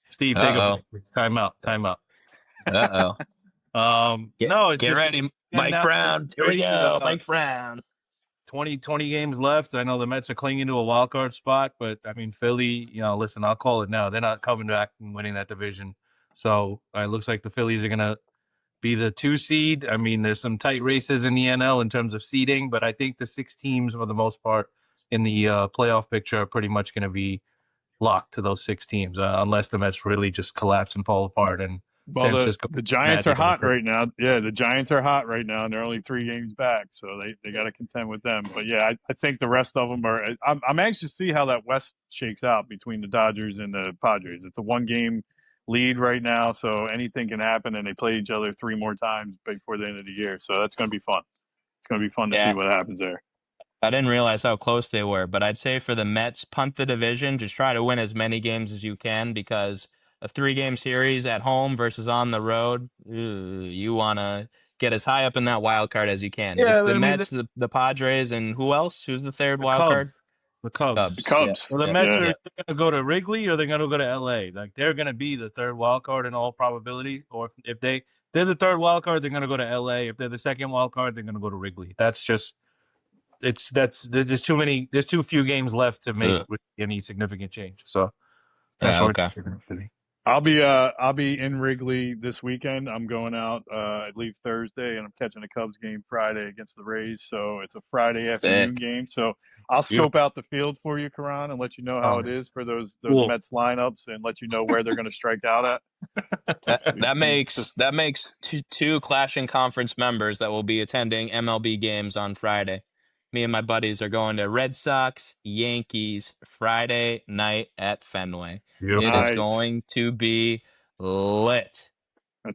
Speaker 1: Steve, take a break. It's time out.
Speaker 4: Uh-oh.
Speaker 1: No, it's
Speaker 4: get
Speaker 1: just
Speaker 4: ready, Mike Brown. Here we go, Mike Brown.
Speaker 1: 20 games left. I know the Mets are clinging to a wild card spot, but I mean, Philly, listen, I'll call it now. They're not coming back and winning that division. So it looks like the Phillies are going to be the 2 seed. I mean, there's some tight races in the NL in terms of seeding, but I think the 6 teams for the most part in the playoff picture are pretty much going to be locked to those 6 teams, unless the Mets really just collapse and fall apart. And
Speaker 2: well,
Speaker 1: San Francisco
Speaker 2: the Giants are
Speaker 1: Magic
Speaker 2: hot right now. Yeah, the Giants are hot right now, and they're only 3 games back, so they got to contend with them. But yeah, I think the rest of them are. I'm anxious to see how that West shakes out between the Dodgers and the Padres. It's a 1-game lead right now, so anything can happen, and they play each other 3 more times before the end of the year. So that's going to be fun. It's going to be fun to see what happens there.
Speaker 4: I didn't realize how close they were, but I'd say for the Mets, punt the division. Just try to win as many games as you can because a 3-game series at home versus on the road, you want to get as high up in that wild card as you can.
Speaker 1: Yeah,
Speaker 4: It's the Mets, the Padres, and who else? Who's the third wild card?
Speaker 1: The Cubs.
Speaker 2: The Cubs.
Speaker 1: Well, the Mets are going to go to Wrigley or they're going to go to LA. Like they're going to be the third wild card in all probability. Or if they're the third wild card, they're going to go to LA. If they're the second wild card, they're going to go to Wrigley. That's just there's too few games left to make any significant change. So that's
Speaker 4: okay.
Speaker 2: I'll be in Wrigley this weekend. I'm going out. I leave Thursday, and I'm catching a Cubs game Friday against the Rays. So it's a Friday afternoon game. So I'll scope out the field for you, Karan, and let you know how it is for those Mets lineups, and let you know where they're going to strike out at.
Speaker 4: That makes two clashing conference members that will be attending MLB games on Friday. Me and my buddies are going to Red Sox, Yankees, Friday night at Fenway. It is going to be lit.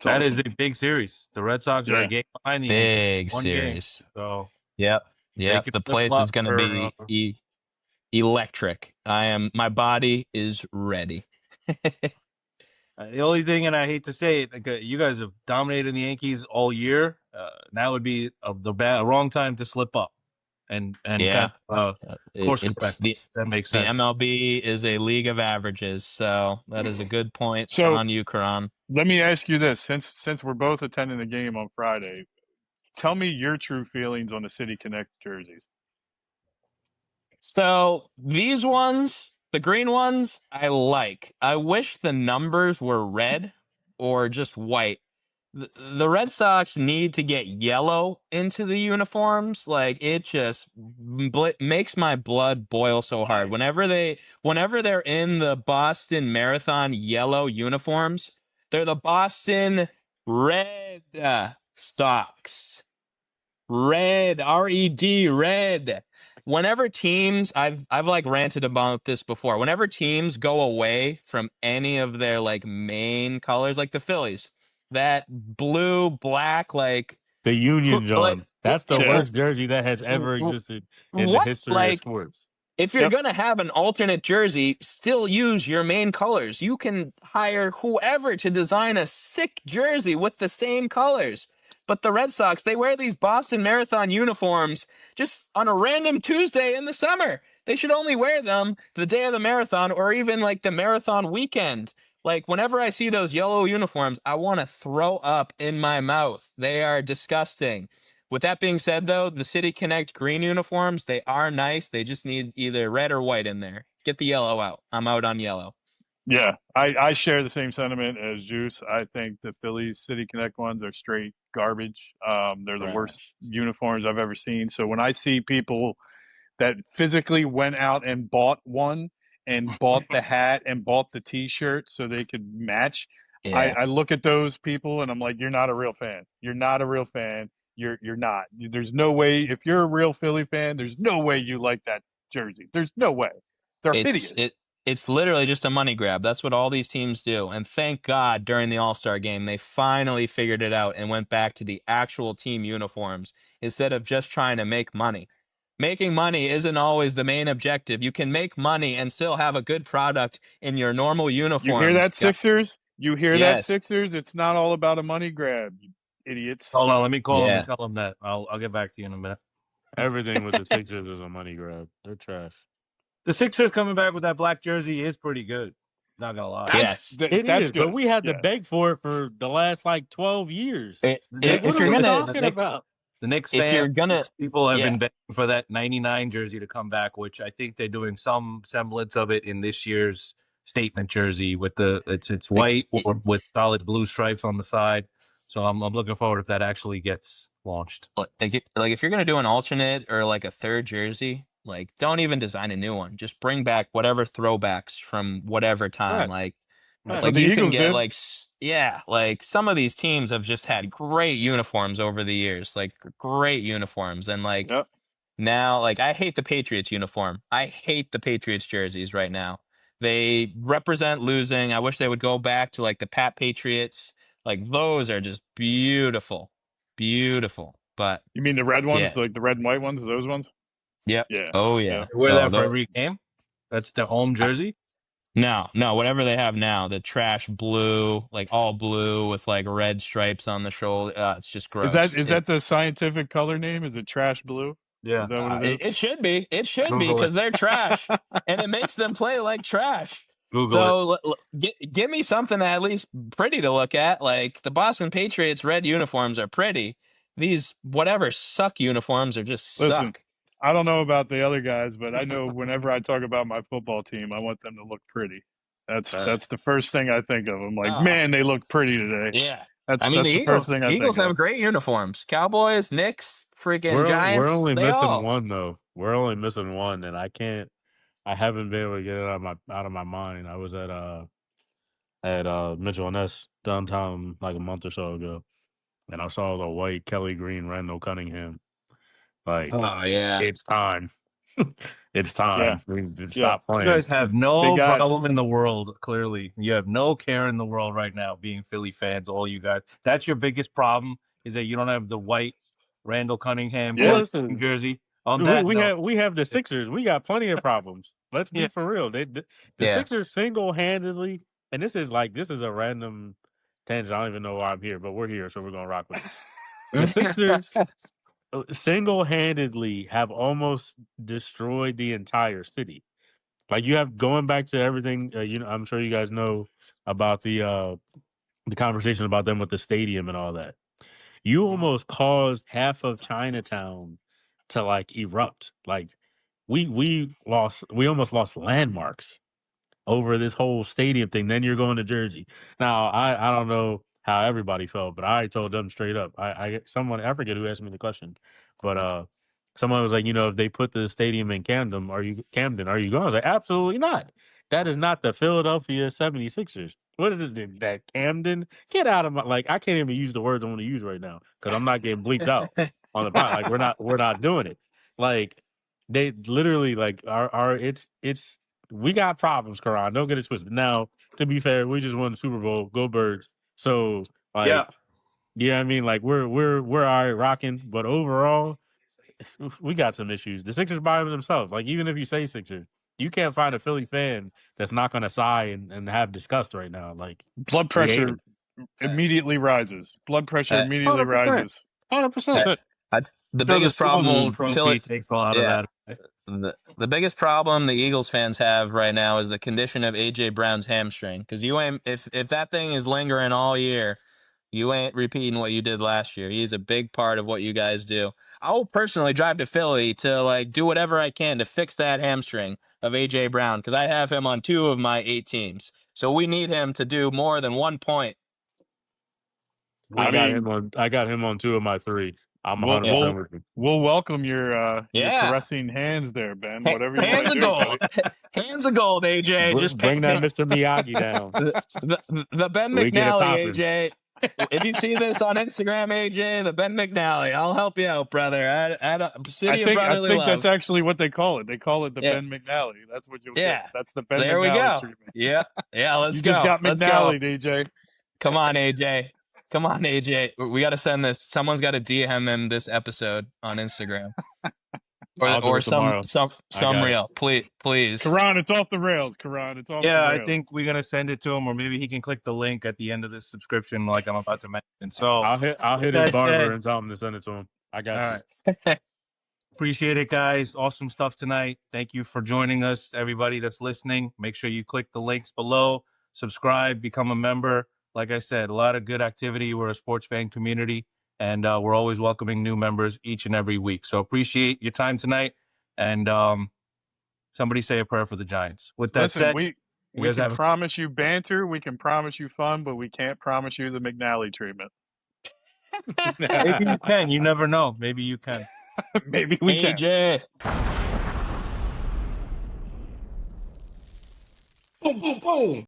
Speaker 1: That is a big series. The Red Sox are a game behind the Yankees.
Speaker 4: Big series.
Speaker 1: Game, so
Speaker 4: yep. The place is going to be electric. My body is ready.
Speaker 1: The only thing, and I hate to say it, you guys have dominated the Yankees all year. Now would be the wrong time to slip up. And course correct. That makes sense.
Speaker 4: The MLB is a league of averages, so that is a good point on you, Karan.
Speaker 2: Let me ask you this: since we're both attending the game on Friday, tell me your true feelings on the City Connect jerseys.
Speaker 4: So these ones, the green ones, I like. I wish the numbers were red or just white. The Red Sox need to get yellow into the uniforms. Like it just makes my blood boil so hard. Whenever they're in the Boston Marathon yellow uniforms, they're the Boston Red Sox. Red, R-E-D, red. Whenever teams, I've like ranted about this before. Whenever teams go away from any of their like main colors, like the Phillies, that blue, black, like
Speaker 3: the Union John. That's the worst jersey that has ever existed in the history of sports.
Speaker 4: If you're going to have an alternate jersey, still use your main colors. You can hire whoever to design a sick jersey with the same colors. But the Red Sox, they wear these Boston Marathon uniforms just on a random Tuesday in the summer. They should only wear them the day of the marathon or even like the marathon weekend. Like whenever I see those yellow uniforms, I want to throw up in my mouth. They are disgusting. With that being said, though, the City Connect green uniforms, they are nice. They just need either red or white in there. Get the yellow out. I'm out on yellow.
Speaker 2: Yeah, I share the same sentiment as Juice. I think the Phillies City Connect ones are straight garbage. They're the worst
Speaker 3: Trash.
Speaker 2: uniforms I've ever seen. So when I see people that physically went out and bought one and bought the hat and bought the T-shirt so they could match,
Speaker 4: Yeah.
Speaker 2: I look at those people and I'm like, you're not a real fan. You're not a real fan. You're not. There's no way. If you're a real Philly fan, there's no way you like that jersey. There's no way. They're
Speaker 4: It's
Speaker 2: hideous.
Speaker 4: it it's literally just a money grab. That's what all these teams do. And thank God during the All-Star game they finally figured it out and went back to the actual team uniforms instead of just trying to make money. Making money isn't always the main objective. You can make money and still have a good product in your normal
Speaker 2: You hear
Speaker 4: uniforms.
Speaker 2: that, Sixers? You hear that,
Speaker 4: Yes.
Speaker 2: Sixers? It's not all about a money grab, you idiots.
Speaker 1: Hold on, let me call him and
Speaker 4: Yeah.
Speaker 1: tell him that. I'll get back to you in a minute.
Speaker 3: Everything with the Sixers is a money grab. They're trash.
Speaker 1: The Sixers coming back with that black jersey is pretty good. Not gonna lie.
Speaker 4: Yes.
Speaker 3: It
Speaker 2: That's
Speaker 3: is,
Speaker 2: good.
Speaker 3: but we had to
Speaker 2: Yeah.
Speaker 3: beg for it for the last like 12 years.
Speaker 4: If
Speaker 3: What are
Speaker 4: you're
Speaker 3: we
Speaker 4: gonna
Speaker 3: talking about?
Speaker 1: The Knicks
Speaker 4: if you're
Speaker 1: fans,
Speaker 4: gonna
Speaker 1: people have
Speaker 4: yeah.
Speaker 1: been begging for that 99 jersey to come back, which I think they're doing some semblance of it in this year's statement jersey with it's white or with solid blue stripes on the side. So I'm looking forward if that actually gets launched.
Speaker 4: Like if you're gonna do an alternate or like a third jersey, like don't even design a new one. Just bring back whatever throwbacks from whatever time.
Speaker 3: Right.
Speaker 2: That's
Speaker 4: Like
Speaker 2: what the
Speaker 4: you can
Speaker 2: Eagles
Speaker 4: get
Speaker 2: did.
Speaker 4: like like some of these teams have just had great uniforms over the years, like great uniforms, and like
Speaker 2: Yep.
Speaker 4: now, like I hate the Patriots uniform. I hate the Patriots jerseys right now. They represent losing. I wish they would go back to like the Pat Patriots. Like those are just beautiful, beautiful. But
Speaker 2: You mean the red ones,
Speaker 4: yeah,
Speaker 2: like the red and white ones, those ones?
Speaker 4: yep.
Speaker 2: Yeah.
Speaker 4: Oh
Speaker 2: Yeah.
Speaker 4: yeah.
Speaker 1: They wear
Speaker 4: Oh,
Speaker 1: that for every game. That's the home jersey.
Speaker 4: no, whatever they have now, the trash blue, like all blue with like red stripes on the shoulder. It's just gross.
Speaker 2: Is that the scientific color name? Is it trash blue?
Speaker 1: Yeah,
Speaker 2: Is that what it is?
Speaker 4: It should be. It should be
Speaker 1: Google
Speaker 4: because
Speaker 1: it.
Speaker 4: they're trash, and it makes them play like trash.
Speaker 1: Google it.
Speaker 4: So give me something at least pretty to look at. Like the Boston Patriots red uniforms are pretty. These whatever suck uniforms are just
Speaker 2: Listen,
Speaker 4: suck.
Speaker 2: I don't know about the other guys, but I know whenever I talk about my football team, I want them to look pretty. That's the first thing I think of. I'm like,
Speaker 4: Oh.
Speaker 2: man, they look pretty today.
Speaker 4: Yeah,
Speaker 2: That's
Speaker 4: I mean
Speaker 2: the
Speaker 4: the
Speaker 2: first
Speaker 4: Eagles.
Speaker 2: thing I
Speaker 4: Eagles
Speaker 2: think
Speaker 4: have
Speaker 2: of.
Speaker 4: great uniforms. Cowboys, Knicks, freaking Giants.
Speaker 3: We're only
Speaker 4: they
Speaker 3: missing
Speaker 4: all.
Speaker 3: one though. We're only missing one, and I haven't been able to get it out of my mind. I was at Mitchell and Ness downtown like a month or so ago, and I saw the white Kelly Green Randall Cunningham. Like
Speaker 4: Oh yeah.
Speaker 3: it's time. It's
Speaker 2: Yeah.
Speaker 3: time. We need to
Speaker 2: Yeah.
Speaker 3: stop
Speaker 1: You
Speaker 3: playing.
Speaker 1: guys have no
Speaker 2: They got-
Speaker 1: problem in the world. Clearly, you have no care in the world right now. Being Philly fans, all you guys. That's your biggest problem is that you don't have the white Randall Cunningham
Speaker 2: Yeah.
Speaker 3: Listen,
Speaker 1: jersey. On that,
Speaker 3: we have the Sixers. We got plenty of problems. Let's be
Speaker 1: Yeah.
Speaker 3: for real. The
Speaker 4: Yeah.
Speaker 3: Sixers single handedly, and this is a random tangent. I don't even know why I'm here, but we're here, so we're gonna rock with it. The Sixers single handedly have almost destroyed the entire city. Like you have going back to everything. I'm sure you guys know about the conversation about them with the stadium and all that. You almost caused half of Chinatown to like erupt. Like we almost lost landmarks over this whole stadium thing. Then you're going to Jersey. Now I don't know how everybody felt, but I told them straight up. I forget who asked me the question, but someone was like, if they put the stadium in Camden, are you going? I was like, absolutely not. That is not the Philadelphia 76ers. What is this? That Camden? Get out of my I can't even use the words I want to use right now because I'm not getting bleeped out on the pod. Like we're not doing it. Like they literally it's we got problems, Karan. Don't get it twisted. Now, to be fair, we just won the Super Bowl. Go Birds. So
Speaker 1: Yeah.
Speaker 3: I mean, like we're all right rocking, but overall, we got some issues. The Sixers by themselves. Like even if you say Sixers, you can't find a Philly fan that's not going to sigh and have disgust right now. Like
Speaker 2: Blood pressure immediately rises. Blood pressure immediately
Speaker 3: 100%.
Speaker 2: rises.
Speaker 3: 100%.
Speaker 2: That's it.
Speaker 4: That's the
Speaker 1: So
Speaker 4: biggest
Speaker 1: Super Bowl
Speaker 4: problem.
Speaker 1: trophy takes a lot of
Speaker 4: Yeah.
Speaker 1: that.
Speaker 4: The biggest problem the Eagles fans have right now is the condition of AJ Brown's hamstring. Because if that thing is lingering all year, You ain't repeating what you did last year. He's a big part of what you guys do. I'll personally drive to Philly to like do whatever I can to fix that hamstring of AJ Brown because I have him on 2 of my 8 teams. So we need him to do more than 1 point.
Speaker 3: I got him on 2 of my 3. I'm
Speaker 2: We'll
Speaker 3: 100% with you.
Speaker 2: we'll welcome your
Speaker 4: Yeah.
Speaker 2: caressing hands there, Ben. Whatever you want
Speaker 4: Hands
Speaker 2: to
Speaker 4: of
Speaker 2: do,
Speaker 4: gold.
Speaker 2: buddy.
Speaker 4: Hands of gold, AJ. Just
Speaker 3: Bring that Mr. Miyagi down.
Speaker 4: the Ben
Speaker 3: We get it
Speaker 4: McNally,
Speaker 3: poppin'.
Speaker 4: AJ. If you see this on Instagram, AJ, the Ben McNally, I'll help you out, brother. At a city of
Speaker 2: I
Speaker 4: brotherly
Speaker 2: think
Speaker 4: love.
Speaker 2: that's actually what they call it. They call it the
Speaker 4: Yeah.
Speaker 2: Ben McNally. That's what you'll
Speaker 4: Yeah.
Speaker 2: get. That's the Ben
Speaker 4: There we
Speaker 2: McNally
Speaker 4: go.
Speaker 2: treatment.
Speaker 4: Yeah. Let's
Speaker 2: You
Speaker 4: go.
Speaker 2: just got
Speaker 4: Let's
Speaker 2: McNally,
Speaker 4: go.
Speaker 2: DJ.
Speaker 4: Come on, AJ. Come on, AJ. We got to send this. Someone's got to DM him this episode on Instagram.
Speaker 3: I'll do
Speaker 4: Or
Speaker 3: it tomorrow.
Speaker 4: some
Speaker 3: got
Speaker 4: reel. Please.
Speaker 2: Karan, it's off the rails. Karan, it's off the
Speaker 1: Yeah,
Speaker 2: rails.
Speaker 1: I think we're gonna send it to him, or maybe he can click the link at the end of this subscription, like I'm about to mention. So
Speaker 3: I'll hit
Speaker 1: with
Speaker 3: his
Speaker 1: that
Speaker 3: barber
Speaker 1: said-
Speaker 3: and tell him to send it to him. I got
Speaker 1: all
Speaker 3: you.
Speaker 1: right. Appreciate it, guys. Awesome stuff tonight. Thank you for joining us, everybody that's listening. Make sure you click the links below, subscribe, become a member. Like I said, a lot of good activity. We're a sports fan community, and we're always welcoming new members each and every week. So appreciate your time tonight. And somebody say a prayer for the Giants. With that
Speaker 2: Listen,
Speaker 1: said,
Speaker 2: we
Speaker 1: guys
Speaker 2: can
Speaker 1: have a-
Speaker 2: promise you banter. We can promise you fun, but we can't promise you the McNally treatment.
Speaker 1: maybe you can. You never know. Maybe you can.
Speaker 2: Maybe we can.
Speaker 4: AJ.
Speaker 1: Boom, boom, boom.